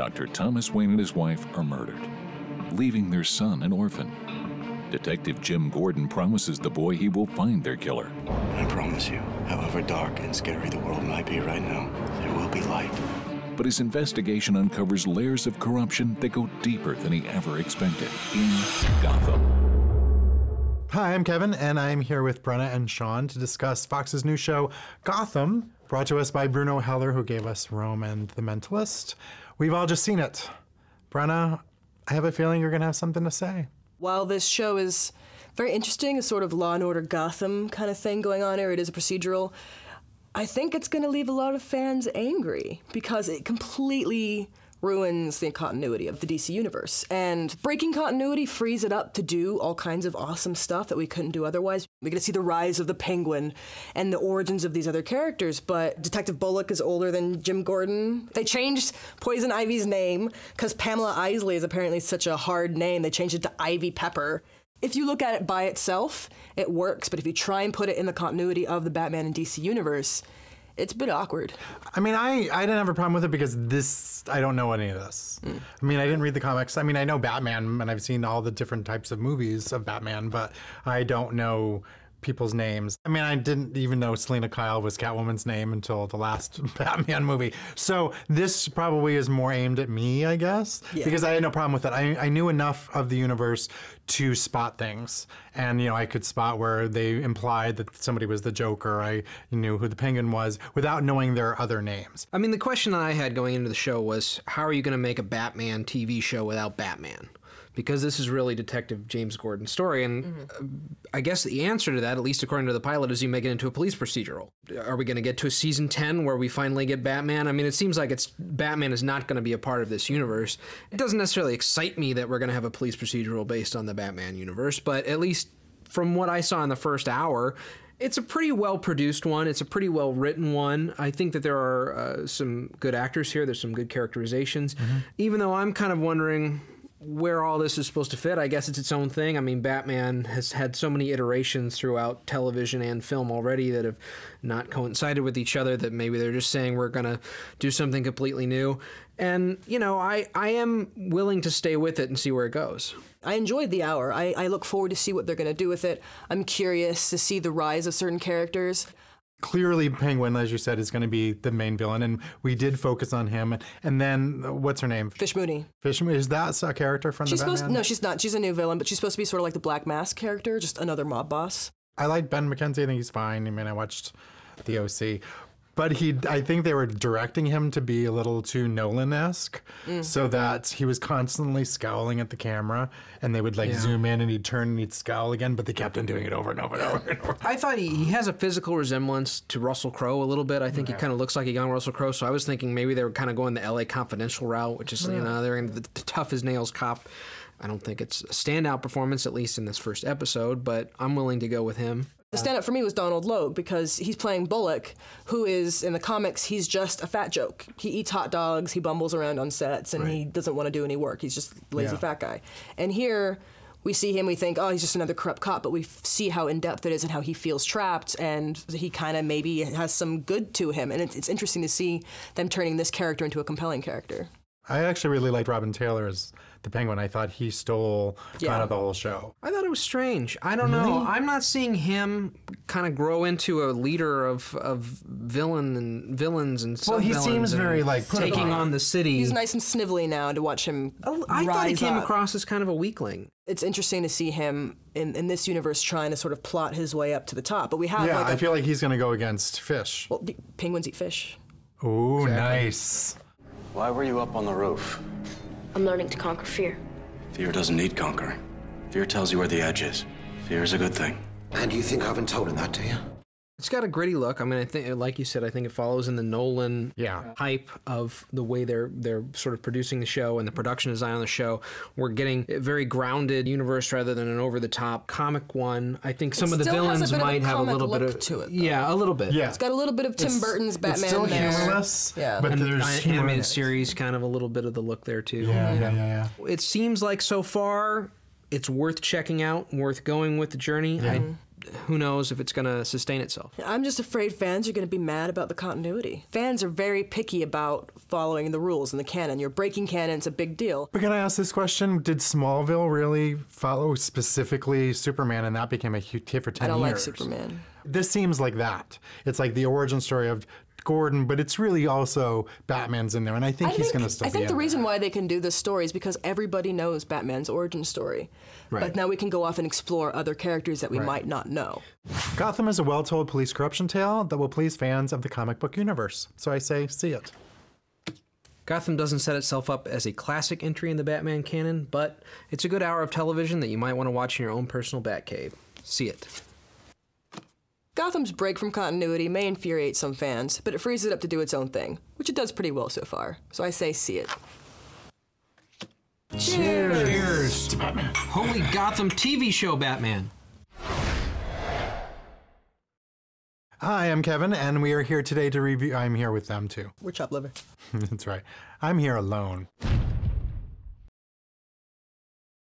Dr. Thomas Wayne and his wife are murdered, leaving their son an orphan. Detective Jim Gordon promises the boy he will find their killer. I promise you, however dark and scary the world might be right now, there will be light. But his investigation uncovers layers of corruption that go deeper than he ever expected in Gotham. Hi, I'm Kevin, and I'm here with Brenna and Sean to discuss Fox's new show, Gotham, brought to us by Bruno Heller, who gave us Rome and The Mentalist. We've all just seen it. Brenna, I have a feeling you're going to have something to say. While this show is very interesting, a sort of Law and Order Gotham kind of thing going on here, it is a procedural, I think it's going to leave a lot of fans angry because it completely ruins the continuity of the DC universe. And breaking continuity frees it up to do all kinds of awesome stuff that we couldn't do otherwise. We get to see the rise of the Penguin and the origins of these other characters, but Detective Bullock is older than Jim Gordon. They changed Poison Ivy's name because Pamela Isley is apparently such a hard name. They changed it to Ivy Pepper. If you look at it by itself, it works, but if you try and put it in the continuity of the Batman and DC universe, it's a bit awkward. I mean, I didn't have a problem with it because I don't know any of this. I mean, I didn't read the comics. I mean, I know Batman, and I've seen all the different types of movies of Batman, but I don't know people's names. I mean, I didn't even know Selena Kyle was Catwoman's name until the last Batman movie. So this probably is more aimed at me, I guess, because I had no problem with it. I knew enough of the universe to spot things. And, you know, I could spot where they implied that somebody was the Joker. I knew who the Penguin was without knowing their other names. I mean, the question that I had going into the show was, how are you going to make a Batman TV show without Batman? Because this is really Detective James Gordon's story, and I guess the answer to that, at least according to the pilot, is you make it into a police procedural. Are we going to get to a season 10 where we finally get Batman? I mean, it seems like Batman is not going to be a part of this universe. It doesn't necessarily excite me that we're going to have a police procedural based on the Batman universe, but at least from what I saw in the first hour, it's a pretty well-produced one. It's a pretty well-written one. I think that there are some good actors here. There's some good characterizations, even though I'm kind of wondering where all this is supposed to fit. I guess it's its own thing. I mean, Batman has had so many iterations throughout television and film already that have not coincided with each other, that maybe they're just saying we're going to do something completely new. And, you know, I am willing to stay with it and see where it goes. I enjoyed the hour. I look forward to see what they're going to do with it. I'm curious to see the rise of certain characters. Clearly, Penguin, as you said, is going to be the main villain, and we did focus on him. And then, what's her name? Fish Mooney. Fish Mooney. Is that a character from the Batman? No, she's not. She's a new villain, but she's supposed to be sort of like the Black Mask character, just another mob boss. I like Ben McKenzie. I think he's fine. I mean, I watched The OC. But I think they were directing him to be a little too Nolan-esque, so that he was constantly scowling at the camera, and they would zoom in and he'd turn and he'd scowl again, but they kept on doing it over and over and over and over. I thought he has a physical resemblance to Russell Crowe a little bit. I think he kind of looks like a young Russell Crowe, so I was thinking maybe they were kind of going the LA Confidential route, which is, you know, they're in the tough-as-nails cop. I don't think it's a standout performance, at least in this first episode, but I'm willing to go with him. The stand-up for me was Donald Logue, because he's playing Bullock, who is, in the comics, he's just a fat joke. He eats hot dogs, he bumbles around on sets, and he doesn't want to do any work. He's just a lazy fat guy. And here, we see him, we think, oh, he's just another corrupt cop, but we see how in-depth it is and how he feels trapped, and he kind of maybe has some good to him. And it's interesting to see them turning this character into a compelling character. I actually really liked Robin Taylor as the Penguin. I thought he stole kind of the whole show. I thought it was strange. I don't know. I'm not seeing him kind of grow into a leader of villains and sub-villains. Well, he seems very taking on the city. He's nice and snivelly now to watch him I thought he came across as kind of a weakling. It's interesting to see him in this universe trying to sort of plot his way up to the top. But we have I feel like he's going to go against Fish. Well, penguins eat fish. Ooh, nice. Why were you up on the roof? I'm learning to conquer fear. Fear doesn't need conquering. Fear tells you where the edge is. Fear is a good thing. And you think I haven't told him that, do you? It's got a gritty look. I mean, I think, like you said, I think it follows in the Nolan hype of the way they're sort of producing the show and the production design on the show. We're getting a very grounded universe rather than an over-the-top comic one. I think some of the villains might have a little bit of to it. A little bit. Yeah, it's got a little bit of Tim Burton's Batman. It's still there. humorless, but and there's animated series, kind of a little bit of the look there too. It seems like so far it's worth checking out, worth going with the journey. who knows if it's going to sustain itself. I'm just afraid fans are going to be mad about the continuity. Fans are very picky about following the rules in the canon. You're breaking canon, it's a big deal. But can I ask this question? Did Smallville really follow specifically Superman, and that became a huge hit for 10 years? I don't like Superman. This seems like that. It's like the origin story of Gordon, but it's really also Batman's in there, and I think he's going to still be in there. I think the reason why they can do this story is because everybody knows Batman's origin story. Right. But now we can go off and explore other characters that we might not know. Gotham is a well-told police corruption tale that will please fans of the comic book universe. So I say, see it. Gotham doesn't set itself up as a classic entry in the Batman canon, but it's a good hour of television that you might want to watch in your own personal Batcave. See it. Gotham's break from continuity may infuriate some fans, but it frees it up to do its own thing, which it does pretty well so far. So I say see it. Cheers! Cheers to Batman. Holy Gotham TV show, Batman! Hi, I'm Kevin, and we are here today to review... I'm here with them, too. We're chopped liver. That's right. I'm here alone.